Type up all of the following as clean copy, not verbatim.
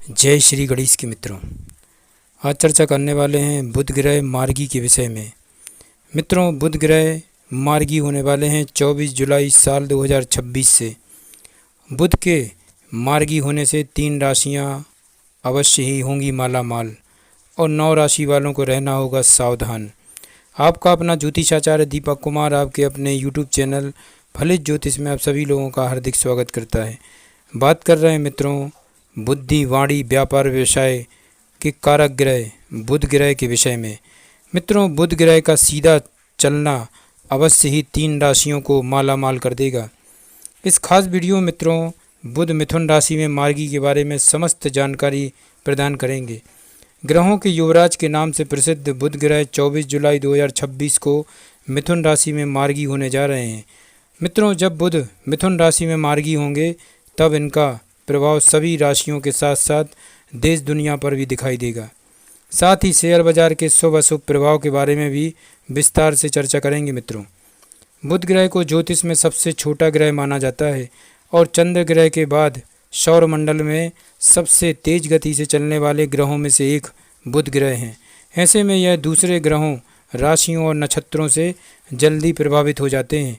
जय श्री गणेश के मित्रों। आज चर्चा करने वाले हैं बुध ग्रह मार्गी के विषय में। मित्रों, बुध ग्रह मार्गी होने वाले हैं 24 जुलाई साल 2026 से। बुध के मार्गी होने से 3 राशियां अवश्य ही होंगी माला माल और 9 राशि वालों को रहना होगा सावधान। आपका अपना ज्योतिषाचार्य दीपक कुमार आपके अपने यूट्यूब चैनल फलित ज्योतिष में आप सभी लोगों का हार्दिक स्वागत करता है। बात कर रहे हैं मित्रों बुद्धि, वाणी, व्यापार, व्यवसाय के कारक ग्रह बुध ग्रह के विषय में। मित्रों, बुध ग्रह का सीधा चलना अवश्य ही 3 राशियों को माला माल कर देगा। इस खास वीडियो में मित्रों बुध मिथुन राशि में मार्गी के बारे में समस्त जानकारी प्रदान करेंगे। ग्रहों के युवराज के नाम से प्रसिद्ध बुध ग्रह 24 जुलाई 2026 को मिथुन राशि में मार्गी होने जा रहे हैं। मित्रों, जब बुध मिथुन राशि में मार्गी होंगे तब इनका प्रभाव सभी राशियों के साथ साथ देश दुनिया पर भी दिखाई देगा। साथ ही शेयर बाजार के शुभ अशुभ प्रभाव के बारे में भी विस्तार से चर्चा करेंगे। मित्रों, बुध ग्रह को ज्योतिष में सबसे छोटा ग्रह माना जाता है और चंद्र ग्रह के बाद सौर मंडल में सबसे तेज गति से चलने वाले ग्रहों में से एक बुध ग्रह हैं। ऐसे में यह दूसरे ग्रहों, राशियों और नक्षत्रों से जल्दी प्रभावित हो जाते हैं।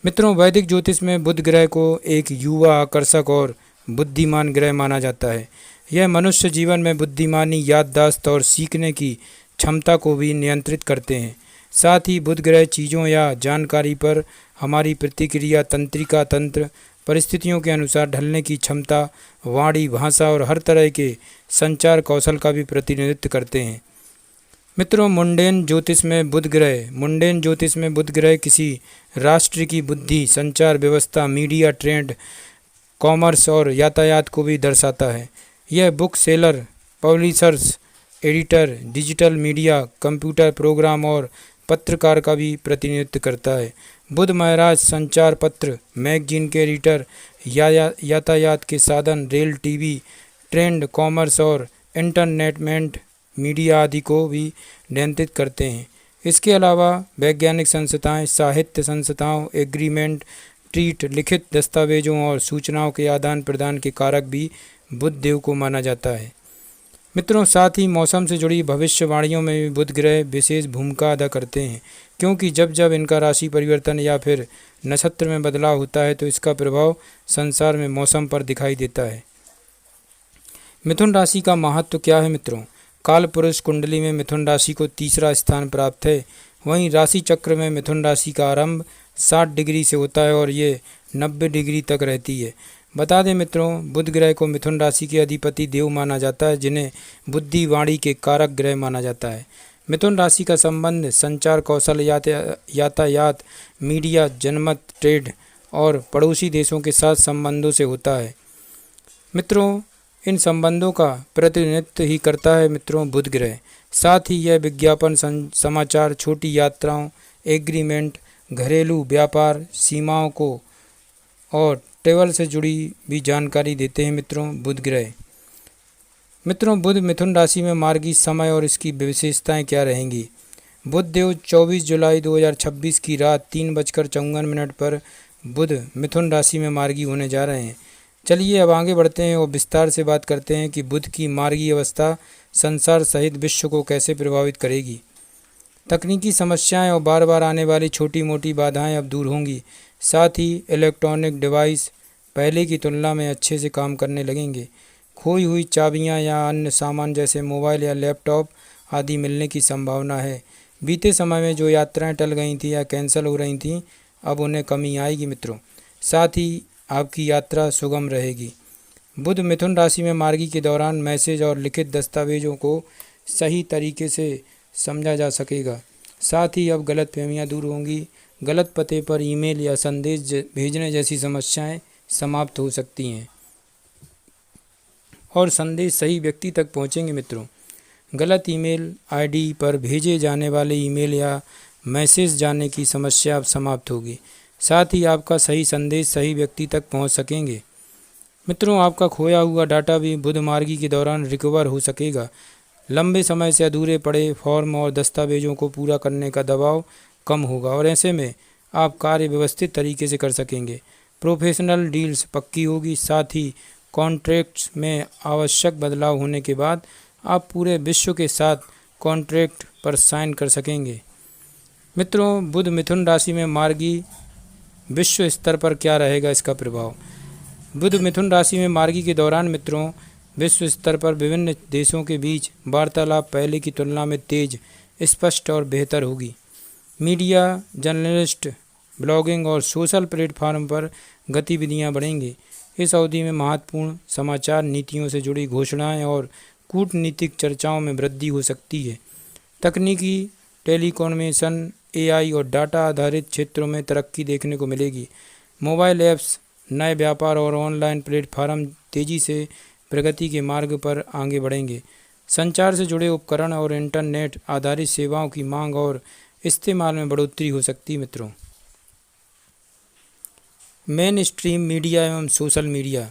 मित्रों, वैदिक ज्योतिष में बुध ग्रह को एक युवा, आकर्षक और बुद्धिमान ग्रह माना जाता है। यह मनुष्य जीवन में बुद्धिमानी, याददाश्त और सीखने की क्षमता को भी नियंत्रित करते हैं। साथ ही बुध ग्रह चीज़ों या जानकारी पर हमारी प्रतिक्रिया, तंत्रिका तंत्र, परिस्थितियों के अनुसार ढलने की क्षमता, वाणी, भाषा और हर तरह के संचार कौशल का भी प्रतिनिधित्व करते हैं। मित्रों, मुंडेन ज्योतिष में बुध ग्रह किसी राष्ट्र की बुद्धि, संचार व्यवस्था, मीडिया ट्रेंड, कॉमर्स और यातायात को भी दर्शाता है। यह book seller, publishers, editor, digital media, computer program और पत्रकार का भी प्रतिनिधित्व करता है। बुध महाराज संचार पत्र, मैगजीन के एडिटर, यातायात के साधन, रेल, टीवी, ट्रेंड, कॉमर्स और इंटरनेटमेंट मीडिया आदि को भी नियंत्रित करते हैं। इसके अलावा वैज्ञानिक संस्थाएं, साहित्य संस्थाओं, एग्रीमेंट, ट्रीट, लिखित दस्तावेजों और सूचनाओं के आदान प्रदान के कारक भी बुध देव को माना जाता है। मित्रों, साथ ही मौसम से जुड़ी भविष्यवाणियों में भी बुध ग्रह विशेष भूमिका अदा करते हैं, क्योंकि जब जब इनका राशि परिवर्तन या फिर नक्षत्र में बदलाव होता है तो इसका प्रभाव संसार में मौसम पर दिखाई देता है। मिथुन राशि का महत्व क्या है? मित्रों, काल पुरुष कुंडली में मिथुन राशि को 3रा स्थान प्राप्त है। वहीं राशि चक्र में मिथुन राशि का आरंभ 60 डिग्री से होता है और ये 90 डिग्री तक रहती है। बता दें मित्रों, बुध ग्रह को मिथुन राशि के अधिपति देव माना जाता है, जिन्हें बुद्धि, वाणी के कारक ग्रह माना जाता है। मिथुन राशि का संबंध संचार कौशल, यातायात, मीडिया, जनमत, ट्रेड और पड़ोसी देशों के साथ संबंधों से होता है। मित्रों, इन संबंधों का प्रतिनिधित्व ही करता है मित्रों बुध ग्रह। साथ ही यह विज्ञापन, समाचार, छोटी यात्राओं, एग्रीमेंट, घरेलू व्यापार, सीमाओं को और ट्रेवल से जुड़ी भी जानकारी देते हैं मित्रों बुध ग्रह। मित्रों, बुध मिथुन राशि में मार्गी समय और इसकी विशेषताएं क्या रहेंगी? बुध देव 24 जुलाई 2026 की रात 3:54 पर बुध मिथुन राशि में मार्गी होने जा रहे हैं। चलिए अब आगे बढ़ते हैं और विस्तार से बात करते हैं कि बुध की मार्गी अवस्था संसार सहित विश्व को कैसे प्रभावित करेगी। तकनीकी समस्याएं और बार बार आने वाली छोटी मोटी बाधाएं अब दूर होंगी। साथ ही इलेक्ट्रॉनिक डिवाइस पहले की तुलना में अच्छे से काम करने लगेंगे। खोई हुई चाबियां या अन्य सामान जैसे मोबाइल या लैपटॉप आदि मिलने की संभावना है। बीते समय में जो यात्राएं टल गई थी या कैंसिल हो रही थीं, अब उन्हें कमी आएगी मित्रों। साथ ही आपकी यात्रा सुगम रहेगी। बुध मिथुन राशि में मार्गी के दौरान मैसेज और लिखित दस्तावेजों को सही तरीके से समझा जा सकेगा। साथ ही अब गलतफहमियां दूर होंगी। गलत पते पर ईमेल या संदेश भेजने जैसी समस्याएं समाप्त हो सकती हैं और संदेश सही व्यक्ति तक पहुंचेंगे। मित्रों, गलत ईमेल आईडी पर भेजे जाने वाले ईमेल या मैसेज जाने की समस्या अब समाप्त होगी। साथ ही आपका सही संदेश सही व्यक्ति तक पहुंच सकेंगे। मित्रों, आपका खोया हुआ डाटा भी बुध मार्गी के दौरान रिकवर हो सकेगा। लंबे समय से अधूरे पड़े फॉर्म और दस्तावेजों को पूरा करने का दबाव कम होगा और ऐसे में आप कार्य व्यवस्थित तरीके से कर सकेंगे। प्रोफेशनल डील्स पक्की होगी। साथ ही कॉन्ट्रैक्ट्स में आवश्यक बदलाव होने के बाद आप पूरे विश्व के साथ कॉन्ट्रैक्ट पर साइन कर सकेंगे। मित्रों, बुध मिथुन राशि में मार्गी विश्व स्तर पर क्या रहेगा इसका प्रभाव। बुध मिथुन राशि में मार्गी के दौरान मित्रों, विश्व स्तर पर विभिन्न देशों के बीच वार्तालाप पहले की तुलना में तेज, स्पष्ट और बेहतर होगी। मीडिया, जर्नलिस्ट, ब्लॉगिंग और सोशल प्लेटफॉर्म पर गतिविधियां बढ़ेंगी। इस अवधि में महत्वपूर्ण समाचार, नीतियों से जुड़ी घोषणाएं और कूटनीतिक चर्चाओं में वृद्धि हो सकती है। तकनीकी, टेलीकम्युनिकेशन, एआई और डाटा आधारित क्षेत्रों में तरक्की देखने को मिलेगी। मोबाइल ऐप्स, नए व्यापार और ऑनलाइन प्लेटफॉर्म तेज़ी से प्रगति के मार्ग पर आगे बढ़ेंगे। संचार से जुड़े उपकरण और इंटरनेट आधारित सेवाओं की मांग और इस्तेमाल में बढ़ोतरी हो सकती है। मित्रों, मेन स्ट्रीम मीडिया एवं सोशल मीडिया।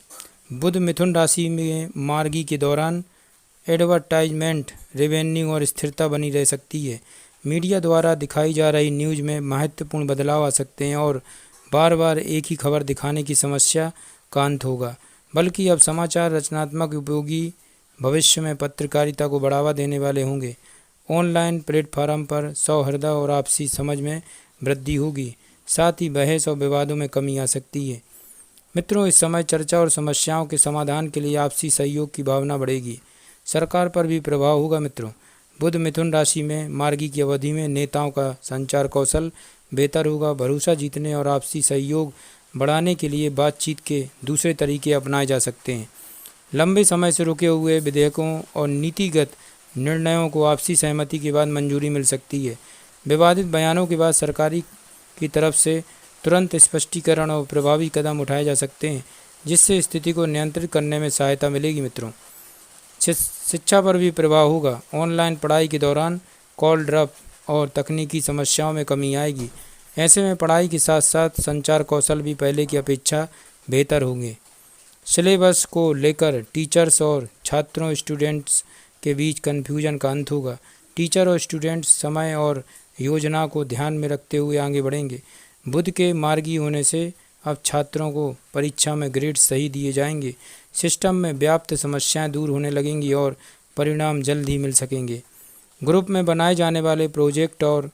बुध मिथुन राशि में मार्गी के दौरान एडवर्टाइजमेंट रेवेन्यू और स्थिरता बनी रह सकती है। मीडिया द्वारा दिखाई जा रही न्यूज़ में महत्वपूर्ण बदलाव आ सकते हैं और बार बार एक ही खबर दिखाने की समस्या का अंत होगा, बल्कि अब समाचार रचनात्मक, उपयोगी, भविष्य में पत्रकारिता को बढ़ावा देने वाले होंगे। ऑनलाइन प्लेटफॉर्म पर सौहार्द और आपसी समझ में वृद्धि होगी, साथ ही बहस और विवादों में कमी आ सकती है। मित्रों, इस समय चर्चा और समस्याओं के समाधान के लिए आपसी सहयोग की भावना बढ़ेगी। सरकार पर भी प्रभाव होगा। मित्रों, बुध मिथुन राशि में मार्गी की अवधि में नेताओं का संचार कौशल बेहतर होगा। भरोसा जीतने और आपसी सहयोग बढ़ाने के लिए बातचीत के दूसरे तरीके अपनाए जा सकते हैं। लंबे समय से रुके हुए विधेयकों और नीतिगत निर्णयों को आपसी सहमति के बाद मंजूरी मिल सकती है। विवादित बयानों के बाद सरकारी की तरफ से तुरंत स्पष्टीकरण और प्रभावी कदम उठाए जा सकते हैं, जिससे स्थिति को नियंत्रित करने में सहायता मिलेगी। मित्रों, शिक्षा पर भी प्रभाव होगा। ऑनलाइन पढ़ाई के दौरान कॉल ड्रॉप और तकनीकी समस्याओं में कमी आएगी। ऐसे में पढ़ाई के साथ साथ संचार कौशल भी पहले की अपेक्षा बेहतर होंगे। सिलेबस को लेकर टीचर्स और छात्रों स्टूडेंट्स के बीच कन्फ्यूजन का अंत होगा। टीचर और स्टूडेंट्स समय और योजना को ध्यान में रखते हुए आगे बढ़ेंगे। बुध के मार्गी होने से अब छात्रों को परीक्षा में ग्रेड सही दिए जाएंगे। सिस्टम में व्याप्त समस्याएं दूर होने लगेंगी और परिणाम जल्द ही मिल सकेंगे। ग्रुप में बनाए जाने वाले प्रोजेक्ट और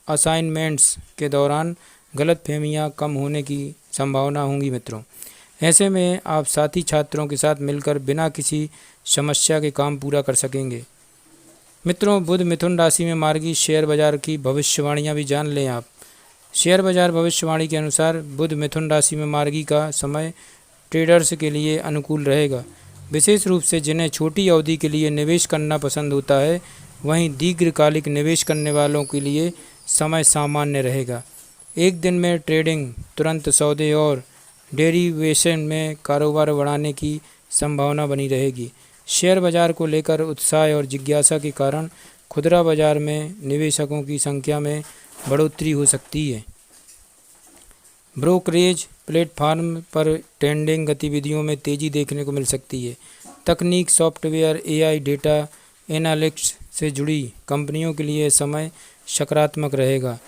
असाइनमेंट्स के दौरान गलतफहमियां कम होने की संभावना होंगी। मित्रों, ऐसे में आप साथी छात्रों के साथ मिलकर बिना किसी समस्या के काम पूरा कर सकेंगे। मित्रों, बुध मिथुन राशि में मार्गी शेयर बाजार की भविष्यवाणियां भी जान लें आप। शेयर बाजार भविष्यवाणी के अनुसार बुध मिथुन राशि में मार्गी का समय ट्रेडर्स के लिए अनुकूल रहेगा, विशेष रूप से जिन्हें छोटी अवधि के लिए निवेश करना पसंद होता है। वहीं दीर्घकालिक निवेश करने वालों के लिए समय सामान्य रहेगा। एक दिन में ट्रेडिंग, तुरंत सौदे और डेरिवेशन में कारोबार बढ़ाने की संभावना बनी रहेगी। शेयर बाजार को लेकर उत्साह और जिज्ञासा के कारण खुदरा बाजार में निवेशकों की संख्या में बढ़ोतरी हो सकती है। ब्रोकरेज प्लेटफॉर्म पर ट्रेडिंग गतिविधियों में तेज़ी देखने को मिल सकती है। तकनीक, सॉफ्टवेयर, एआई, डेटा एनालिटिक्स से जुड़ी कंपनियों के लिए समय सकारात्मक रहेगा।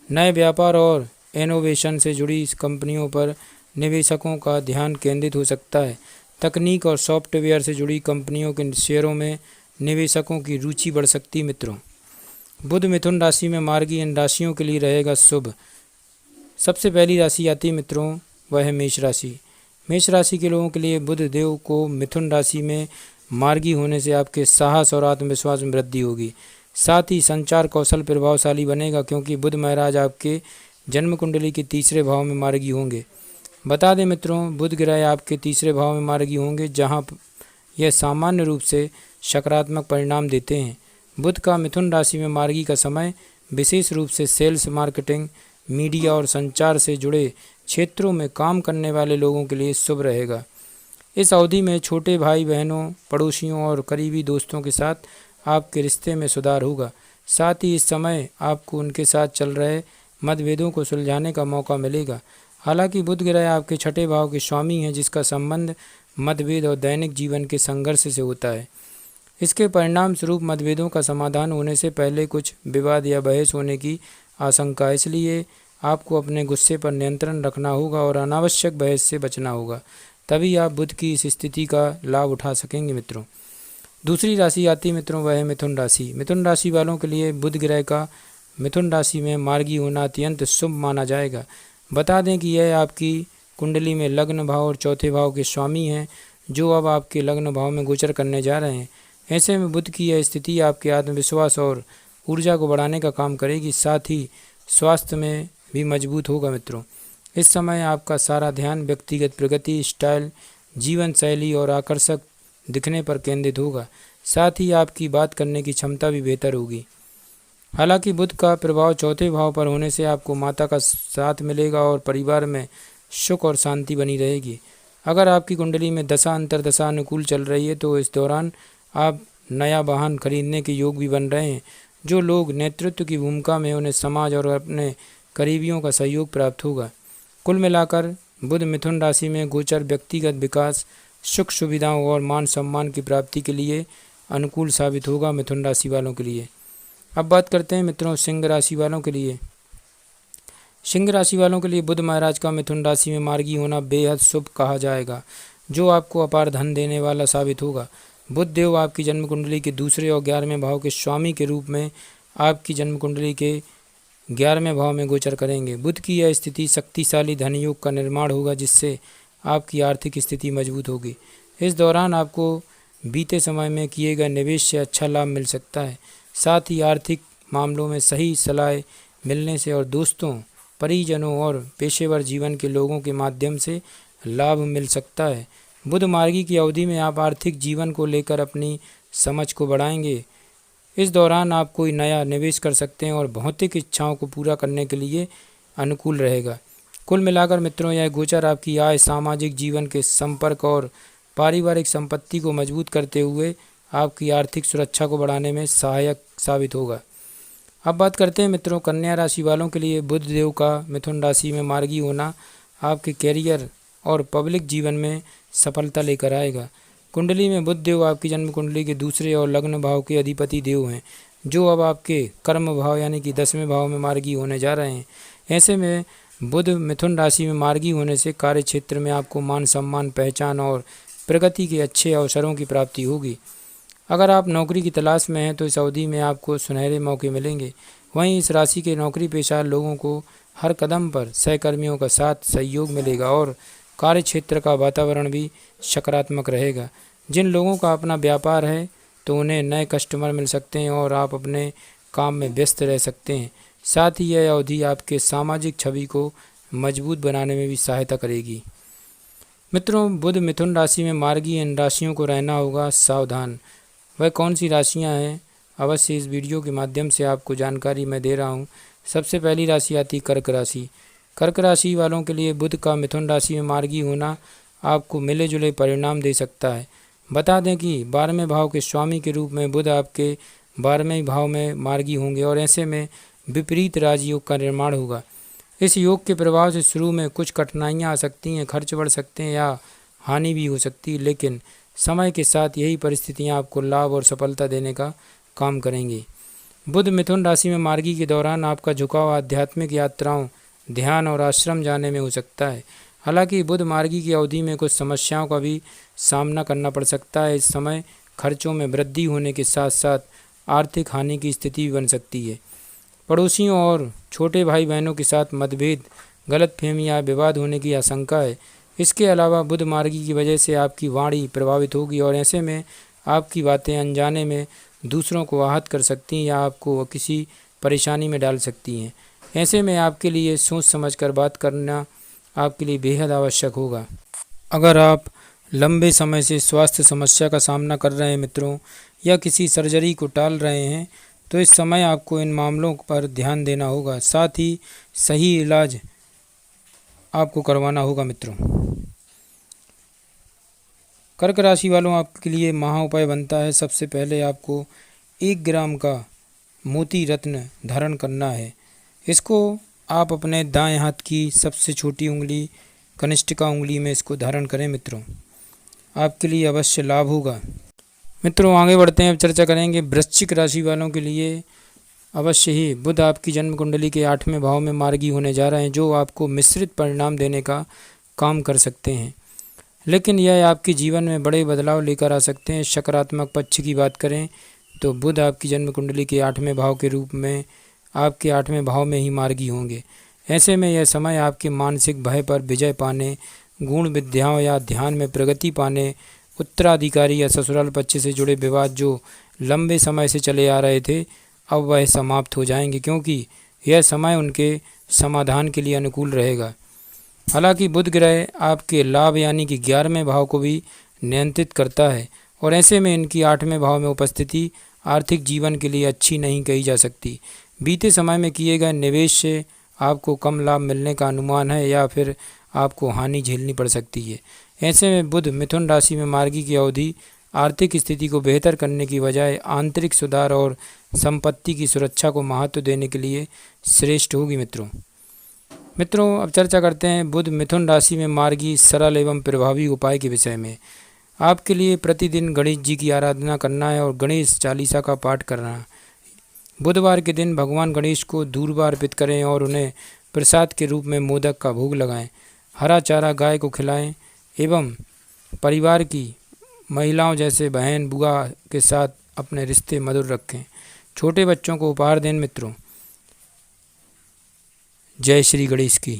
नए व्यापार और इनोवेशन से जुड़ी कंपनियों पर निवेशकों का ध्यान केंद्रित हो सकता है। तकनीक और सॉफ्टवेयर से जुड़ी कंपनियों के शेयरों में निवेशकों की रुचि बढ़ सकती है। मित्रों, बुध मिथुन राशि में मार्गी इन राशियों के लिए रहेगा शुभ। सबसे पहली राशि आती है मित्रों, वह है मेष राशि। मेष राशि के लोगों के लिए बुध देव को मिथुन राशि में मार्गी होने से आपके साहस और आत्मविश्वास में वृद्धि होगी। साथ ही संचार कौशल प्रभावशाली बनेगा, क्योंकि बुध महाराज आपके जन्म कुंडली के तीसरे भाव में मार्गी होंगे। बता दें मित्रों, बुध ग्रह आपके तीसरे भाव में मार्गी होंगे, जहां यह सामान्य रूप से सकारात्मक परिणाम देते हैं। बुध का मिथुन राशि में मार्गी का समय विशेष रूप से सेल्स, मार्केटिंग, मीडिया और संचार से जुड़े क्षेत्रों में काम करने वाले लोगों के लिए शुभ रहेगा। इस अवधि में छोटे भाई बहनों, पड़ोसियों और करीबी दोस्तों के साथ आपके रिश्ते में सुधार होगा। साथ ही इस समय आपको उनके साथ चल रहे मतभेदों को सुलझाने का मौका मिलेगा। हालांकि बुध ग्रह आपके छठे भाव के स्वामी हैं, जिसका संबंध मतभेद और दैनिक जीवन के संघर्ष से होता है। इसके परिणाम स्वरूप मतभेदों का समाधान होने से पहले कुछ विवाद या बहस होने की आशंका है। इसलिए आपको अपने गुस्से पर नियंत्रण रखना होगा और अनावश्यक बहस से बचना होगा, तभी आप बुध की इस स्थिति का लाभ उठा सकेंगे मित्रों। दूसरी राशि आती है मित्रों, वह है मिथुन राशि। मिथुन राशि वालों के लिए बुध ग्रह का मिथुन राशि में मार्गी होना अत्यंत शुभ माना जाएगा। बता दें कि यह आपकी कुंडली में लग्न भाव और चौथे भाव के स्वामी हैं, जो अब आपके लग्न भाव में गोचर करने जा रहे हैं। ऐसे में बुध की यह स्थिति आपके आत्मविश्वास और ऊर्जा को बढ़ाने का काम करेगी, साथ ही स्वास्थ्य में भी मजबूत होगा मित्रों। इस समय आपका सारा ध्यान व्यक्तिगत प्रगति, स्टाइल, जीवन शैली और आकर्षक दिखने पर केंद्रित होगा। साथ ही आपकी बात करने की क्षमता भी बेहतर होगी। हालांकि बुध का प्रभाव चौथे भाव पर होने से आपको माता का साथ मिलेगा और परिवार में सुख और शांति बनी रहेगी। अगर आपकी कुंडली में दशा अंतरदशा अनुकूल चल रही है तो इस दौरान आप नया वाहन खरीदने के योग भी बन रहे हैं। जो लोग नेतृत्व की भूमिका में, उन्हें समाज और अपने करीबियों का सहयोग प्राप्त होगा। कुल मिलाकर बुध मिथुन राशि में गोचर व्यक्तिगत विकास, सुख सुविधाओं और मान सम्मान की प्राप्ति के लिए अनुकूल साबित होगा मिथुन राशि वालों के लिए। अब बात करते हैं मित्रों सिंह राशि वालों के लिए। सिंह राशि वालों के लिए बुध महाराज का मिथुन राशि में मार्गी होना बेहद शुभ कहा जाएगा, जो आपको अपार धन देने वाला साबित होगा। बुध देव आपकी जन्म कुंडली के दूसरे और 11वें भाव के स्वामी के रूप में आपकी जन्म कुंडली के 11वें भाव में गोचर करेंगे। बुध की यह स्थिति शक्तिशाली धन योग का निर्माण होगा, जिससे आपकी आर्थिक स्थिति मजबूत होगी। इस दौरान आपको बीते समय में किए गए निवेश से अच्छा लाभ मिल सकता है। साथ ही आर्थिक मामलों में सही सलाह मिलने से और दोस्तों, परिजनों और पेशेवर जीवन के लोगों के माध्यम से लाभ मिल सकता है। बुध मार्गी की अवधि में आप आर्थिक जीवन को लेकर अपनी समझ को बढ़ाएंगे। इस दौरान आप कोई नया निवेश कर सकते हैं और भौतिक इच्छाओं को पूरा करने के लिए अनुकूल रहेगा। कुल मिलाकर मित्रों, यह गोचर आपकी आय, सामाजिक जीवन के संपर्क और पारिवारिक संपत्ति को मजबूत करते हुए आपकी आर्थिक सुरक्षा को बढ़ाने में सहायक साबित होगा। अब बात करते हैं मित्रों कन्या राशि वालों के लिए। बुध देव का मिथुन राशि में मार्गी होना आपके कैरियर और पब्लिक जीवन में सफलता लेकर आएगा। कुंडली में बुध देव आपकी जन्म कुंडली के दूसरे और लग्न भाव के अधिपति देव हैं, जो अब आपके कर्म भाव यानी कि 10वें भाव में मार्गी होने जा रहे हैं। ऐसे में बुध मिथुन राशि में मार्गी होने से कार्य क्षेत्र में आपको मान सम्मान, पहचान और प्रगति के अच्छे अवसरों की प्राप्ति होगी। अगर आप नौकरी की तलाश में हैं तो इस अवधि में आपको सुनहरे मौके मिलेंगे। वहीं इस राशि के नौकरी पेशा लोगों को हर कदम पर सहकर्मियों का साथ सहयोग मिलेगा और कार्य क्षेत्र का वातावरण भी सकारात्मक रहेगा। जिन लोगों का अपना व्यापार है तो उन्हें नए कस्टमर मिल सकते हैं और आप अपने काम में व्यस्त रह सकते हैं। साथ ही यह अवधि आपके सामाजिक छवि को मजबूत बनाने में भी सहायता करेगी। मित्रों, बुध मिथुन राशि में मार्गी इन राशियों को रहना होगा सावधान। वह कौन सी राशियां हैं, अवश्य इस वीडियो के माध्यम से आपको जानकारी मैं दे रहा हूं। सबसे पहली राशि आती कर्क राशि। कर्क राशि वालों के लिए बुध का मिथुन राशि में मार्गी होना आपको मिले जुले परिणाम दे सकता है। बता दें कि 12वें भाव के स्वामी के रूप में बुध आपके 12वें भाव में मार्गी होंगे और ऐसे में विपरीत राजयोग का निर्माण होगा। इस योग के प्रभाव से शुरू में कुछ कठिनाइयां आ सकती हैं, खर्च बढ़ सकते हैं या हानि भी हो सकती है, लेकिन समय के साथ यही परिस्थितियां आपको लाभ और सफलता देने का काम करेंगी। बुध मिथुन राशि में मार्गी के दौरान आपका झुकाव आध्यात्मिक यात्राओं, ध्यान और आश्रम जाने में हो सकता है। हालांकि बुध मार्गी की अवधि में कुछ समस्याओं का भी सामना करना पड़ सकता है। इस समय खर्चों में वृद्धि होने के साथ साथ आर्थिक हानि की स्थिति भी बन सकती है। पड़ोसियों और छोटे भाई बहनों के साथ मतभेद, गलतफहमी या विवाद होने की आशंका है। इसके अलावा बुध मार्गी की वजह से आपकी वाणी प्रभावित होगी और ऐसे में आपकी बातें अनजाने में दूसरों को आहत कर सकती हैं या आपको किसी परेशानी में डाल सकती हैं। ऐसे में आपके लिए सोच समझकर बात करना आपके लिए बेहद आवश्यक होगा। अगर आप लंबे समय से स्वास्थ्य समस्या का सामना कर रहे हैं मित्रों, या किसी सर्जरी को टाल रहे हैं, तो इस समय आपको इन मामलों पर ध्यान देना होगा। साथ ही सही इलाज आपको करवाना होगा मित्रों। कर्क राशि वालों, आपके लिए महा उपाय बनता है। सबसे पहले आपको 1 ग्राम का मोती रत्न धारण करना है। इसको आप अपने दाएं हाथ की सबसे छोटी उंगली, कनिष्ठिका उंगली में इसको धारण करें मित्रों, आपके लिए अवश्य लाभ होगा। मित्रों, आगे बढ़ते हैं। अब चर्चा करेंगे वृश्चिक राशि वालों के लिए। अवश्य ही बुध आपकी जन्म कुंडली के 8वें भाव में मार्गी होने जा रहे हैं, जो आपको मिश्रित परिणाम देने का काम कर सकते हैं। लेकिन यह आपके जीवन में बड़े बदलाव लेकर आ सकते हैं। सकारात्मक पक्ष की बात करें तो बुध आपकी जन्म कुंडली के 8वें भाव के रूप में आपके 8वें भाव में ही मार्गी होंगे। ऐसे में यह समय आपके मानसिक भय पर विजय पाने, गुण विद्याओं या ध्यान में प्रगति पाने, उत्तराधिकारी या ससुराल पक्ष से जुड़े विवाद जो लंबे समय से चले आ रहे थे अब वह समाप्त हो जाएंगे, क्योंकि यह समय उनके समाधान के लिए अनुकूल रहेगा। हालांकि बुध ग्रह आपके लाभ यानी कि 11वें भाव को भी नियंत्रित करता है और ऐसे में इनकी 8वें भाव में उपस्थिति आर्थिक जीवन के लिए अच्छी नहीं कही जा सकती। बीते समय में किए गए निवेश से आपको कम लाभ मिलने का अनुमान है या फिर आपको हानि झेलनी पड़ सकती है। ऐसे में बुध मिथुन राशि में मार्गी की अवधि आर्थिक स्थिति को बेहतर करने की बजाय आंतरिक सुधार और संपत्ति की सुरक्षा को महत्व देने के लिए श्रेष्ठ होगी। मित्रों अब चर्चा करते हैं बुध मिथुन राशि में मार्गी सरल एवं प्रभावी उपाय के विषय में। आपके लिए प्रतिदिन गणेश जी की आराधना करना है और गणेश चालीसा का पाठ करना है। बुधवार के दिन भगवान गणेश को दूर्वा अर्पित करें और उन्हें प्रसाद के रूप में मोदक का भोग लगाएं। हरा चारा गाय को खिलाएं एवं परिवार की महिलाओं जैसे बहन बुआ के साथ अपने रिश्ते मधुर रखें। छोटे बच्चों को उपहार दें। मित्रों जय श्री गणेश की।